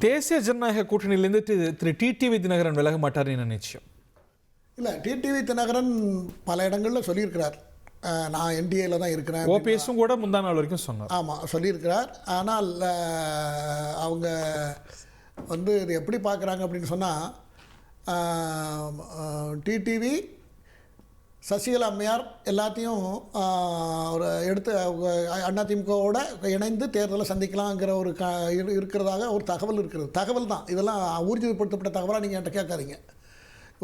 தேசிய ஜனநாயக கூட்டணியிலிருந்து திரு டிடிவி தினகரன் விலக மாட்டார் என்ன நிச்சயம்? இல்லை, டிடிவி தினகரன் பல இடங்களில் சொல்லியிருக்கிறார், நான் என்டிஏல தான் இருக்கிறேன். ஓபிஎஸும் கூட முந்தா நாள் வரைக்கும் சொன்னார். ஆமாம், சொல்லியிருக்கிறார். ஆனால் அவங்க வந்து இது எப்படி பார்க்குறாங்க அப்படின்னு சொன்னால், டிடிவி சசிகலா அம்மையார் எல்லாத்தையும் ஒரு எடுத்து அதிமுகவோட இணைந்து தேர்தலை சந்திக்கலாங்கிற ஒரு இருக்கிறதாக ஒரு தகவல் இருக்கிறது. தகவல் தான் இதெல்லாம், ஊர்ஜிதப்படுத்தப்பட்ட தகவலாக நீங்கள் என்கிட்ட கேட்காதீங்க.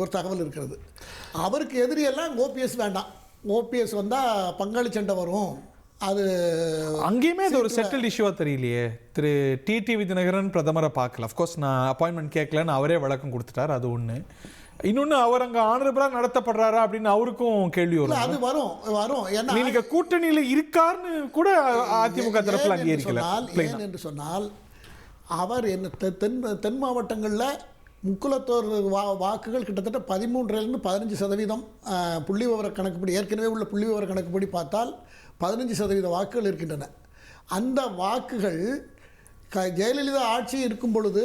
ஒரு தகவல் இருக்கிறது. அவருக்கு எதிரியெல்லாம் ஓபிஎஸ் வேண்டாம், ஓபிஎஸ் வந்தால் பங்காளி சண்டை வரும். அது அங்கேயுமே அது ஒரு செட்டில் இஷ்யூவாக தெரியலையே. திரு டிடிவி தினகரன் பிரதமரை பார்க்கல. அஃப்கோர்ஸ் நான் அப்பாயின்மெண்ட் கேட்கலன்னு அவரே விளக்கம் கொடுத்துட்டார், அது ஒன்று. இன்னொன்று, அவர் அங்கே ஆனரபிளாக நடத்தப்படுறாரா அப்படின்னு அவருக்கும் கேள்வி வரும். அது வரும் வரும். ஏன்னா நீங்க கூட்டணியில் இருக்காருன்னு கூட அதிமுக தரப்பில் அங்கீகரிக்கலாம். ஏன் என்று சொன்னால், அவர் என்ன தென் மாவட்டங்களில் முக்குலத்தோர் வாக்குகள் கிட்டத்தட்ட 13லேருந்து 15% புள்ளி விவர கணக்குப்படி, ஏற்கனவே உள்ள புள்ளி விவர கணக்குப்படி பார்த்தால் 15% வாக்குகள் இருக்கின்றன. அந்த வாக்குகள் ஜெயலலிதா ஆட்சி இருக்கும் பொழுது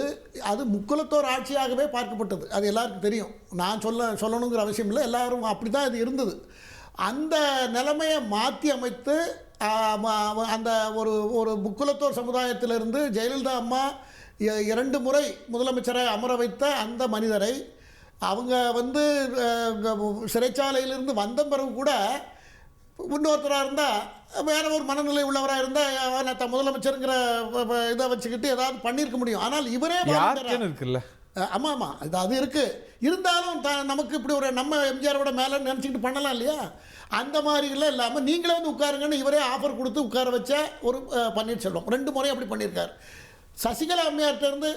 அது முக்குலத்தோர் ஆட்சியாகவே பார்க்கப்பட்டது. அது எல்லாருக்கும் தெரியும், நான் சொல்லணுங்கிற அவசியம் இல்லை, எல்லாரும் அப்படி தான் அது இருந்தது. அந்த நிலைமையை மாற்றி அமைத்து அந்த ஒரு முக்குலத்தோர் சமுதாயத்திலிருந்து ஜெயலலிதா அம்மா 2 முறை முதலமைச்சரை அமர வைத்த அந்த மனிதரை அவங்க வந்து சிறைச்சாலையிலிருந்து வந்த பிறகு கூட இன்னொருத்தராக இருந்தால், வேற ஒரு மனநிலை உள்ளவராக இருந்தால் முதலமைச்சருங்கிற இதை வச்சுக்கிட்டு ஏதாவது பண்ணியிருக்க முடியும். ஆனால் இவரே இருக்குல்ல. ஆமாம் ஆமாம், அது இருக்குது. இருந்தாலும் நமக்கு இப்படி ஒரு நம்ம எம்ஜிஆரோட மேலே நினச்சிக்கிட்டு பண்ணலாம் இல்லையா? அந்த மாதிரிலாம் இல்லாமல் நீங்களே வந்து உட்காருங்கன்னு இவரே ஆஃபர் கொடுத்து உட்கார வச்ச ஒரு பன்னீர்செல்வம் 2 முறை அப்படி பண்ணியிருக்கார். சசிகலா அம்மையார்கிட்டருந்து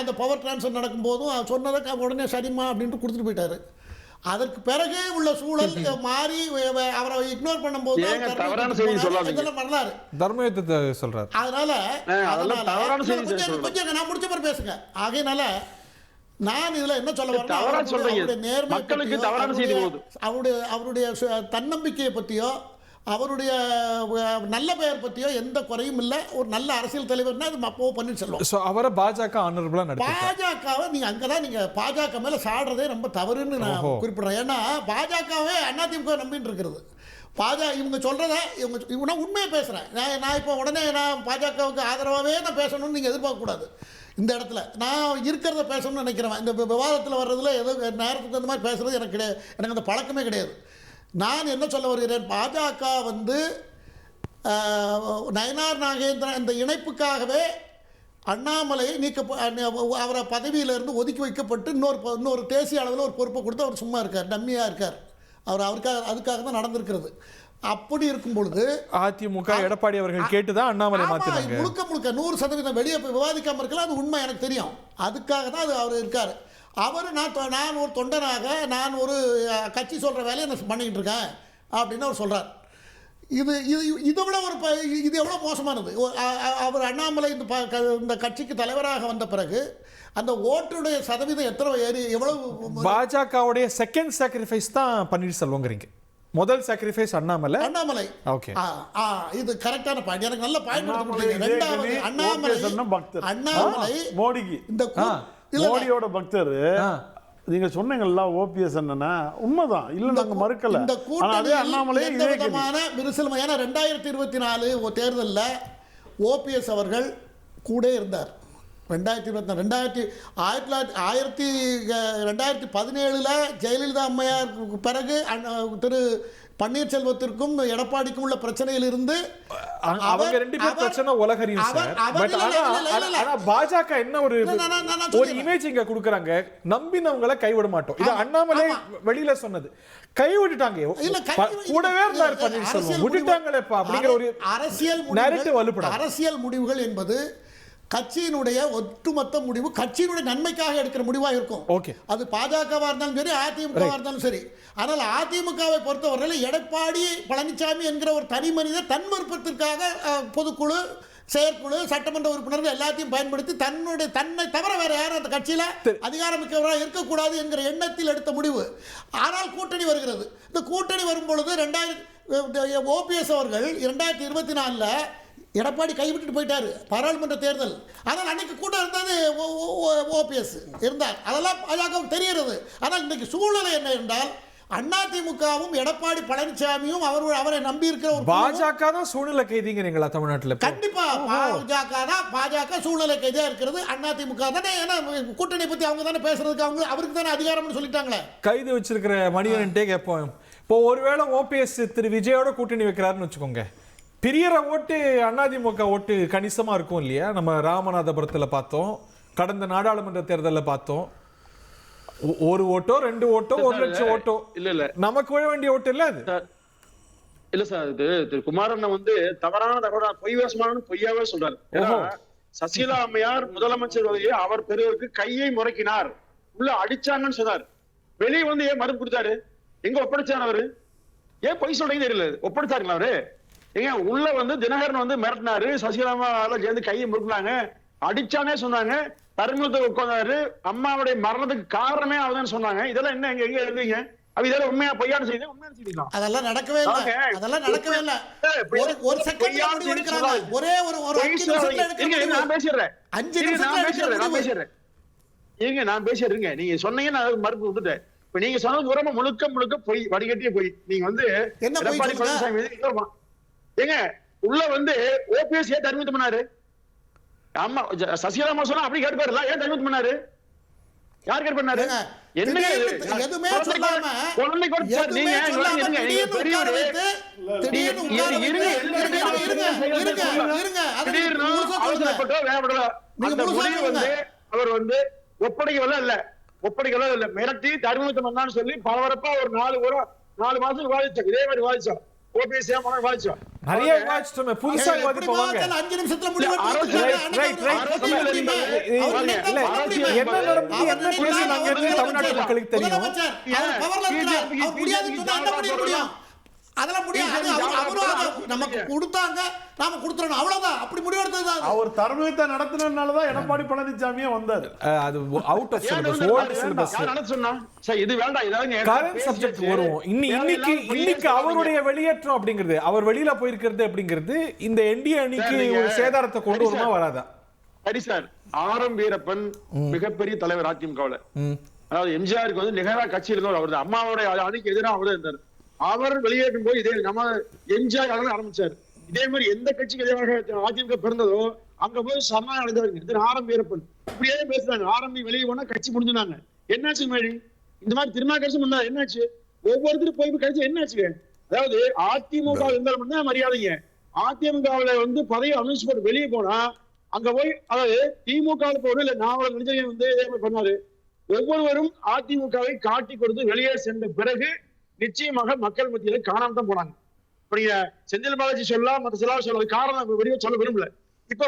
அந்த பவர் டிரான்ஸ்ஃபர் நடக்கும்போதும் சொன்னதை உடனே சரிம்மா அப்படின்ட்டு கொடுத்துட்டு போயிட்டார். அதற்கு பிறகு உள்ள சூழல் மாறி அவரை இக்னோர் பண்ணும்போது இதெல்லாம் வரலாறு தர்மயுத்தத்தை சொல்றாரு. அதனால கொஞ்சம் நான் முடிச்ச பிறகு பேசுங்க. ஆகையினால நான் இதுல என்ன சொல்ல வரேன், நேர்மை, அவருடைய தன்னம்பிக்கையை பற்றியோ அவருடைய நல்ல பெயர் பற்றியோ எந்த குறையும் இல்லை. ஒரு நல்ல அரசியல் தலைவர்னா அது அப்போ பன்னீர்செல்வம். அவரை பாஜக ஆனரபிளா நடத்தும். பாஜகவை நீங்க அங்கதான் நீங்க பாஜக மேல சாடுறதே ரொம்ப தவறுன்னு நான் குறிப்பிடுறேன். ஏன்னா பாஜகவே அதிமுக நம்பின்னு இருக்கிறது. இவங்க சொல்றத இவங்க உண்மையை பேசுறேன். நான் இப்போ உடனே நான் பாஜகவுக்கு ஆதரவாகவே தான் பேசணும்னு நீங்க எதிர்பார்க்க கூடாது. இந்த இடத்துல நான் இருக்கிறத பேசணும்னு நினைக்கிறேன். இந்த விவாதத்தில் வர்றதுல ஏதோ நேரத்துக்கு அந்த மாதிரி பேசுறது எனக்கு கிடையாது, எனக்கு அந்த பழக்கமே கிடையாது. நான் என்ன சொல்ல வருகிறேன், பாஜக வந்து நயனார் நாகேந்திரன் இந்த இணைப்புக்காகவே அண்ணாமலையை அவரை பதவியிலிருந்து ஒதுக்கி வைக்கப்பட்டு இன்னொரு தேசிய அளவில் ஒரு பொறுப்பை கொடுத்து அவர் சும்மா இருக்கார், டம்மியாக இருக்கார். அதுக்காக தான் நடந்திருக்கிறது. அப்படி இருக்கும் பொழுது அதிமுக எடப்பாடி அவர்கள் கேட்டுதான் அண்ணாமலை மாத்தினாங்க. முழுக்க 100% வெளியே போய் விவாதிக்காம இருக்கலாம், அது உண்மை, எனக்கு தெரியும். அதுக்காக தான் அது அவர் இருக்கார். அவர் நான் ஒரு தொண்டனாக நான் ஒரு கட்சி சொல்கிற வேலையை நான் பண்ணிக்கிட்டு இருக்கேன் அப்படின்னு அவர் சொல்கிறார். இதை விட இது எவ்வளோ மோசமானது. அவர் அண்ணாமலை இந்த கட்சிக்கு தலைவராக வந்த பிறகு அந்த ஓட்டுடைய சதவீதம் எவ்வளவு பாஜகவுடைய செகண்ட் சாக்ரிஃபைஸ் தான் பன்னீர்செல்வங்கிறீங்க. முதல் சாக்ரிஃபைஸ் அண்ணாமலை. ஓகே, இது கரெக்டான பாயிண்ட், எனக்கு நல்ல பாயிண்ட். ரெண்டாவது அண்ணாமலை மோடிக்கு இந்த மோடியோட பக்தர். நீங்க சொன்னீங்கல்ல ஓபிஎஸ் என்னன்னா உண்மைதான், இல்ல நாங்க மறுக்கல. இந்த கூட்டணி அண்ணாமலை விரிசல். ஏன்னா 2024 தேர்தலில் ஓபிஎஸ் அவர்கள் கூட இருந்தார். 2017 ஜெயலலிதா அம்மையாருக்கு பிறகு திரு பன்னீர்செல்வத்திற்கும் எடப்பாடிக்கும் உள்ள பிரச்சனையில் இருந்து அவங்க 2 பேர் பிரச்சனை உலகறியும் சார். பட் ஆனா பாஜக என்ன ஒரு இமேஜ் இங்க கொடுக்கறாங்க, நம்பினவங்களை கைவிட மாட்டோம். இது அண்ணாமலை வெளியில சொன்னது. கைவிட்டுட்டாங்க, கூடவே இருந்தார் பன்னீர்செல்வம், விட்டுட்டாங்களேப்பா அப்படிங்கிற ஒரு அரசியல் நரேட்டிவ் வலுப்படும். அரசியல் முடிவுகள் என்பது கட்சியினுடைய ஒட்டுமொத்த முடிவு கட்சியினுடைய நன்மைக்காக எடுக்கிற முடிவாக இருக்கும். ஓகே, அது பாஜகவா இருந்தாலும் சரி, அதிமுகவா இருந்தாலும் சரி. ஆனால் அதிமுகவை பொறுத்தவரையில் எடப்பாடி பழனிசாமி என்கிற ஒரு தனி மனிதர் தன் விருப்பத்திற்காக பொதுக்குழு, செயற்குழு, சட்டமன்ற உறுப்பினர்கள் எல்லாத்தையும் பயன்படுத்தி தன்னை தவிர வேற யாரும் அந்த கட்சியில் அதிகாரமிக்கவராக இருக்கக்கூடாது என்கிற எண்ணத்தில் எடுத்த முடிவு. ஆனால் கூட்டணி வருகிறது. இந்த கூட்டணி வரும் பொழுது ஓபிஎஸ் அவர்கள் 2024 எடப்பாடி கைவிட்டுட்டு போயிட்டாரு பாராளுமன்ற தேர்தல். ஆனால் அன்னைக்கு கூட இருந்தது ஓபிஎஸ் இருந்தார், அதெல்லாம் பாஜக தெரிகிறது. ஆனால் இன்றைக்கு சூழ்நிலை என்ன என்றால் அதிமுகவும் எடப்பாடி பழனிசாமியும் அவரை நம்பி இருக்கிற பாஜக தான் சூழ்நிலை கைதிங்கிறீங்களா தமிழ்நாட்டில்? கண்டிப்பா பாஜக சூழ்நிலை கைதியா இருக்கிறது. அதிமுக தானே, ஏன்னா கூட்டணி பத்தி அவங்க தானே பேசுறதுக்கு அவருக்கு தானே அதிகாரம்னு சொல்லிட்டாங்களே. கைது வச்சிருக்கிற மணியன்ட்டே கேட்போம். இப்போ ஒருவேளை ஓபிஎஸ் திரு விஜயோட கூட்டணி வைக்கிறாருன்னு வச்சுக்கோங்க, பிரியற ஓட்டு அதிமுக ஓட்டு கணிசமா இருக்கும் இல்லையா? நம்ம ராமநாதபுரத்துல பார்த்தோம், கடந்த நாடாளுமன்ற தேர்தலில் பார்த்தோம். ஒரு ஓட்டோ 2 ஓட்டோ 1 லட்சம் ஓட்டோ இல்ல நமக்கு விழ வேண்டிய ஓட்டு இல்ல அது. இல்ல சார், இது திரு குமாரண்ண தவறான தகவல் பொய்யாவே சொல்றாரு. சசிகலா அம்மையார் முதலமைச்சர் வகையை அவர் பெறுவதற்கு கையை முறைக்கினார், உள்ள அடிச்சாங்கன்னு சொன்னார். வெளியே ஏன் மறுப்பு கொடுத்தாரு? எங்க ஒப்படைச்சார் அவரு? ஏன் பொய் சொல்றீங்க தெரியல. ஒப்படைச்சாருங்களா அவரு? ஏங்க உள்ள தினகரன் மிரட்டினாரு, சசிகலா அம்மா சேர்ந்து கையை முறுக்குனாங்க, அடிச்சானே சொன்னாங்க. தர்மத்தை உட்கார்ந்தாரு, அம்மாவுடைய மரணத்துக்கு காரணமே அவதான் சொன்னாங்க. இதெல்லாம் என்ன எங்க எழுதுங்க? இதெல்லாம் உண்மையா பொய்யான செய்தி? உண்மையான செய்தி தான். அதெல்லாம் நடக்கவே இல்லை. அதெல்லாம் நடக்கவே இல்லை. ஒரு செகண்ட் எடுக்கறாங்க. ஒரே ஒரு 5 நிமிஷத்துல எடுக்கறாங்க. நான் பேசிறேன். 5 நிமிஷத்துல நான் பேசிறேன். ஏங்க நான் பேசிறேங்க. நீங்க சொன்னீங்க, நான் மறுப்பு விட்டுட்டேன். இப்ப நீங்க சொன்னது உரமா முழுக்க பொய், வடிகட்டிய பொய். நீங்க எடப்பாடி பழனிசாமி ஏங்க உள்ள ஓபிஎஸ் ஏன் தர்மீதம் பண்ணாரு? ஆமா, சசிகலா சொன்னா அப்படி கேட்பாருல, ஏன் தர்மீதம் பண்ணாரு? யார் கேட் பண்ணாரு? என்ன எதுமே சொல்லாம குழந்தை கொடுத்தார். நீங்க அவர் ஒப்படைக்கல இல்ல, மிரட்டி தர்மீதம் பண்ணான்னு சொல்லி பரபரப்பா ஒரு 4 மாசம் விவாதிச்சோம். இதே மாதிரி விவாதிச்சோம். ஓபிஎஸ் விவாதிச்சோம். நிறைய விவாதிச்சோம். புதுசா விவாதி போவாங்க. 5 நிமிஷத்துல முடிவு என்ன நடந்தது, என்ன பேசினாங்க தமிழ்நாட்டு மக்களுக்கு தெரியும். அதெல்லாம் முடியாது. நமக்கு கொடுத்தாங்க, நாம கொடுத்துறோம், அவ்வளவுதான். அப்படி முடிவெடுத்தது அவர் தர்மத்தை நடத்தினதுனாலதான் எடப்பாடி பழனிசாமியே வந்தாரு. அது out of syllabus, old syllabus. இது வேண்டாம், இதாங்க கரண்ட் சப்ஜெக்ட் வரும். இன்னைக்கு அவருடைய வெளியேற்றம் அப்படிங்கிறது, அவர் வெளியில போயிருக்கிறது அப்படிங்கிறது இந்த என்டிஏ அணிக்கு ஒரு சேதாரத்தை கொண்டு வருமா வராதா? சரி சார், ஆரம் வீரப்பன் மிகப்பெரிய தலைவர் அதிமுகவுல. அதாவது எம்ஜிஆருக்கு நிகரா கட்சியில் இருந்தவர் அவர் தான். அம்மாவுடைய அணிக்கு எதிராக அவர் இருந்தார். அவர் வெளியேற்றும் போது இதே நம்ம எம்ஜிஆர் ஆரம்பிச்சார். இதே மாதிரி எந்த கட்சிக்கு எதிராக அதிமுக பிறந்ததோ அங்க போய் சரணா அடைந்தவர்கள் ஆரம் வீரப்பன் இப்படியே பேசுறாங்க. ஆரம்பி வெளியே போனா கட்சி முடிஞ்சுனாங்க. என்னாச்சு மாதிரி இந்த மாதிரி திருநாக்கரசு முன்னா என்னாச்சு? ஒவ்வொருத்தரும் போய் கட்சி என்னாச்சு? அதாவது அதிமுக இருந்தாலும் தான் மரியாதைங்க. அதிமுகவுல பதவி அமைச்சு போட்டு வெளியே போனா அங்க போய், அதாவது திமுக போறது இல்ல, நாவலர் நெடுஞ்செழியன் இதே மாதிரி பண்ணாரு. ஒவ்வொருவரும் அதிமுகவை காட்டி கொடுத்து வெளியே சென்ற பிறகு நிச்சயமாக மக்கள் மத்தியில காணாம தான் போனாங்க. இப்ப நீங்க செந்தில் பாலாஜி சொல்லலாம், மற்ற சிலாவை சொல்ல காரணம் வெளியே சொல்ல விரும்பல. இப்போ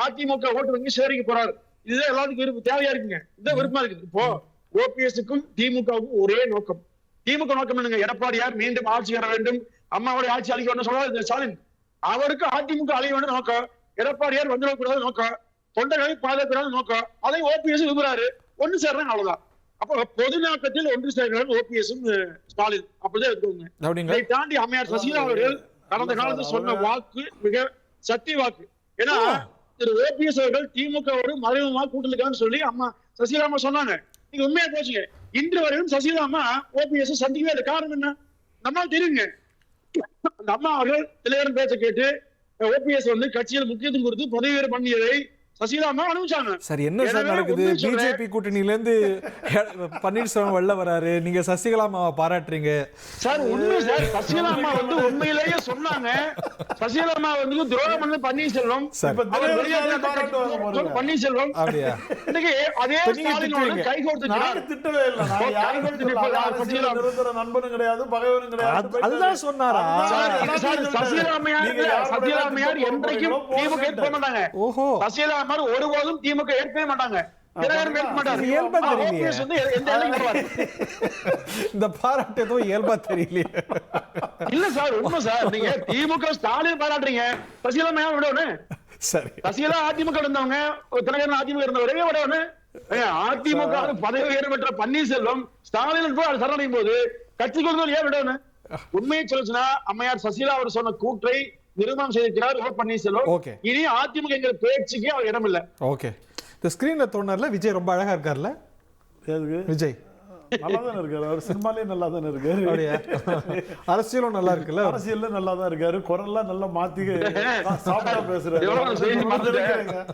அதிமுக ஓட்டு வங்கி சேரிக்க போறாரு. இதுதான் எல்லாத்துக்கும் தேவையா இருக்குங்க. இதுதான் விருப்பமா இருக்குது. இப்போ ஓபிஎஸ்க்கும் திமுகவுக்கும் ஒரே நோக்கம். திமுக நோக்கம் என்னங்க? எடப்பாடியார் மீண்டும் ஆட்சி வர வேண்டும், அம்மாவுடைய ஆட்சி அழிக்க வேண்டும் சொல்றாரு ஸ்டாலின். அவருக்கு அதிமுக அழிய வேண்டும் நோக்கம், எடப்பாடியார் வந்துடக்கூடாது நோக்கம், தொண்டர்களை பாதுகாக்கிறாரு நோக்கம். அதை ஓபிஎஸ் விரும்புறாரு. ஒண்ணு சேர்றாங்க, அவ்வளவுதான். அப்போ பொது நோக்கத்தில் ஒன்று சேர்கிறார் ஓபிஎஸும் ஸ்டாலின். அப்படிதான் எடுத்துக்கோங்க. இதை தாண்டி அம்மையார் சசிகலா அவர்கள் கடந்த காலத்தில் சொன்ன வாக்கு மிக சக்தி வாக்கு. ஏன்னா திரு ஓபிஎஸ் அவர்கள் திமுகவோடு மறைமுகமாக கூட்டலுக்கான்னு சொல்லி அம்மா சசிகலா அம்மா சொன்னாங்க. நீங்க உண்மையா போச்சுங்க. இன்று வரையும் சசிகலா அம்மா ஓபிஎஸ் சந்திக்கவே இல்லை. காரணம் என்ன? நம்மளால தெரியுங்க. அந்த அம்மா அவர்கள் தலைவரின் பேச்சை கேட்டு ஓபிஎஸ் கட்சியில் முக்கியத்துவம் கொடுத்து பதவி உயர்வு பண்ணியதை சசிகலா அம்மா அனுப்பிச்சாங்க. சரி, என்ன சார் நடக்குது? பிஜேபி கூட்டணியில இருந்து பன்னீர்செல்வம் வெளில வராரு, நீங்க சசிகலா அம்மாவை பாராட்டுறீங்க சார். உண்மை சார், சசிகலா அம்மா உண்மையிலேயே சொன்னாங்க. சசிகலா அம்மா துரோகம் பண்ணது பன்னீர்செல்வம். பன்னீர்செல்வம் அப்படியா? இன்னைக்கு அதே கை கொடுத்து நண்பனும் கிடையாது, பகைவனும் கிடையாது. அதுதான் சொன்னாரா? சசிகலா அம்மையார் என்றைக்கும் திமுக ஏற்க மாட்டாங்க. ஓஹோ, சசிகலா ஒருபோதும் திமுக ஏற்கவே மாட்டாங்க. இந்த பாராட்டு ஏதோ இயல்பா தெரியலையே. இல்ல சார், உண்மை சார். நீங்க திமுக ஸ்டாலின் பாராட்டுறீங்க, சசிகலா அம்மையார் விடணும். சரி, சசிகலா அதிமுக இருந்தவங்க, தினகரன் அதிமுக இருந்தவரே விடணும். அதிமுக பதவி உயர்வு பெற்ற பன்னீர்செல்வம் ஸ்டாலின் சரணடையும் போது கட்சிக்கு ஏன் விடணும்? உண்மையை சொல்லுச்சுன்னா அம்மையார் சசிகலா அவர் சொன்ன கூற்றை நிர்மாணம் செய்திருக்கிறார் ஓ பன்னீர்செல்வம். ஓகே. இனி அதிமுக என்கிற பேச்சுக்கே அவர் இடம் இல்ல. ஓகே. இந்த ஸ்கிரீன்ல தோணர்ல விஜய் ரொம்ப அழகா இருக்கார்ல? எதுக்கு? விஜய் நல்லா தானே இருக்காரு, அவர் சினிமாலே நல்லா தானே இருக்காரு. அப்படியா? அரசியலும் நல்லா இருக்குல்ல? அரசியல்ல நல்லா தான் இருக்காரு, குரல்லாம் நல்லா மாத்தி சாப்பிட்டா பேசுறாரு. எவ்வளவு செய்தி மறந்துட்டேன்.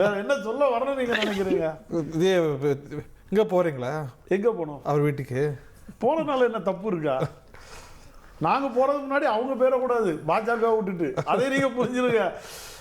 வேற என்ன சொல்ல வரணும் நீங்க நினைக்கிறீங்க? இதே இங்க போறீங்களா? எங்க போனோம்? அவர் வீட்டுக்கு போறதுனால என்ன தப்பு இருக்கா? நாங்க போறதுக்கு முன்னாடி அவங்க பேரக்கூடாது, பாஜக விட்டுட்டு. அதை நீங்க புரிஞ்சிருங்க.